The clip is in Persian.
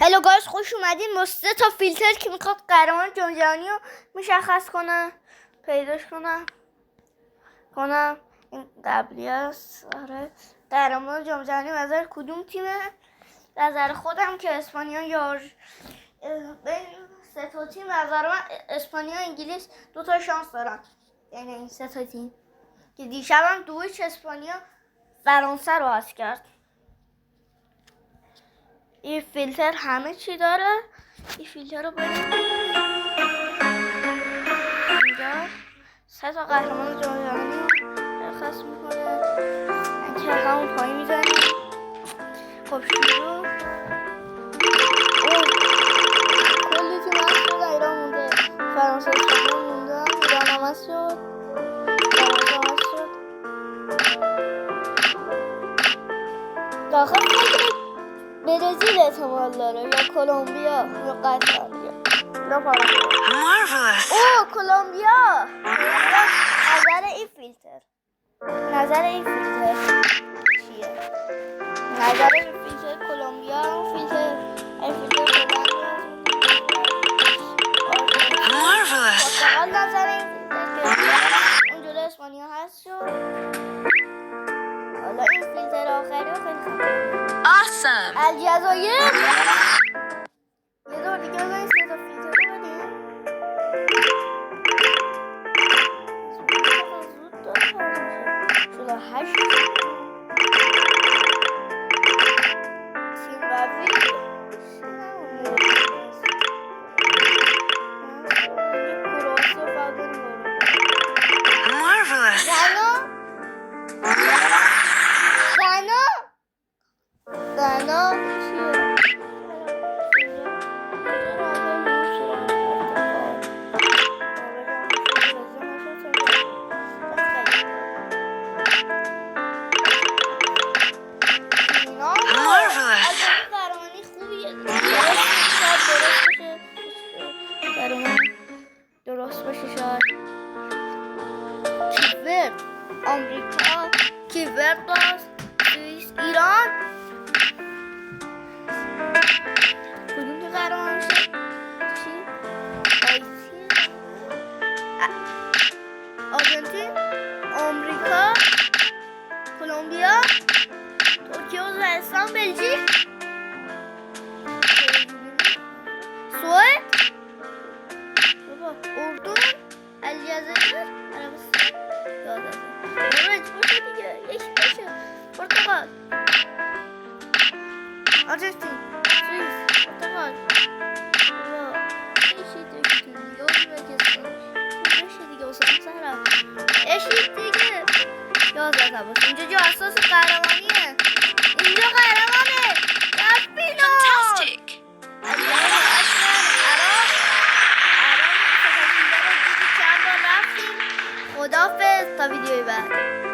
هلو گایز، خوش اومدین. با 3 تا فیلتر که میخواد قهرمان جام جهانی رو مشخص کنه، پیداش کنم. این قبلی است. آره، قهرمان جام جهانی نظر کدوم تیمه؟ نظر خودم که اسپانیا یا بین 3 تا تیم نظر من اسپانیا انگلیس 2 تا شانس دارن. یعنی این 3 تا تیم که دیشبم 2-0 اسپانیا فرانسه رو حذف کرد. این فیلتر همه چی داره. این فیلتر رو بریم اینجا 3 تا قهرمان جام جهانی درخواست میکنه که همون پایین میزنیم. خب شروع. کلی تیم هست شد. ایران مونده، فرانسه اسپانیا مونده، ایران هم هست شد، فرانسه هست شد. داخل برزیل احتمال داره یا کلمبیا یا قطر یا پاراگوئه. اوه کلمبیا. نظر این فیلتر چیه؟ نظر این فیلتر کلمبیا، این فیلتر پرتغال. نظر این فیلتر که اون جلو اسپانیا هست شد. حالا این فیلتر آخری رو خیلی Awesome. الجزایر. یه دور دیگه بزنیم 3 تا فیلتر رو بدیم. زود داره 8 زیمبابوه. کرواسی و Marvelous. غنا درست باشه. شاید کیفورد آمریکا، کیفورد باز سوئیس، ایران. کدوم که قهرمان میشه؟ چی؟ آرژانتین، آمریکا، کلمبیا، ترکیه، ازبکستان، بلژیک، سوئد، اردن، الجزایر، عربستان، مجبور شد دیگه یکی باشه. پرتغال، آرژانتین، سوئیس، پرتغال. ایشی دیگه اینجا جو اساس قهرمانیه. اینجا قهرمانه. رفتینا Fantastic. خداحافظ تا ویدیوی بعد.